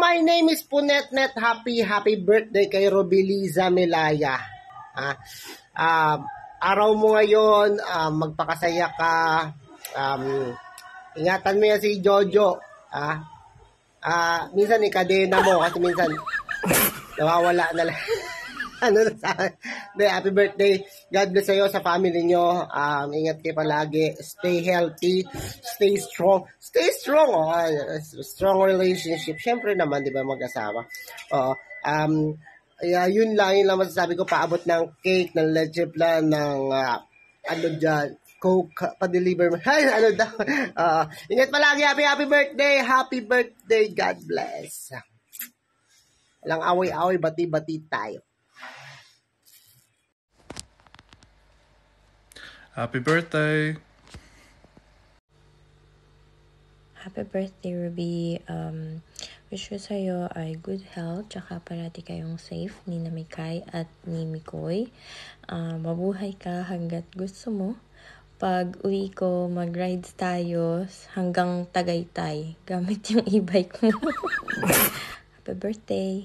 my name is Punetnet. Happy birthday kay Robiliza Melaya. Araw mo ngayon, magpakasaya ka. Ingatan mo yan si Jojo. Minsan ikadena mo kasi minsan nawawala na lang. Happy birthday. God bless sa'yo, sa family nyo. Ingat kayo palagi. Stay healthy. Stay strong. Stay strong. Strong relationship. Siyempre naman, di ba, mag-asawa. Yun lang masasabi ko. Paabot ng cake, ng leche plan, ng Coke, pa-deliver mo. Ingat palagi. Happy birthday. Happy birthday. God bless. Walang away-away, bati-bati tayo. Happy birthday! Happy birthday, Ruby. Wish ko sa'yo ay good health, tsaka parati kayong safe ni Namikay at ni Mikoy. Mabuhay ka hanggat gusto mo. Pag uwi ko, mag-rides tayo hanggang Tagaytay gamit yung e-bike mo. Happy birthday!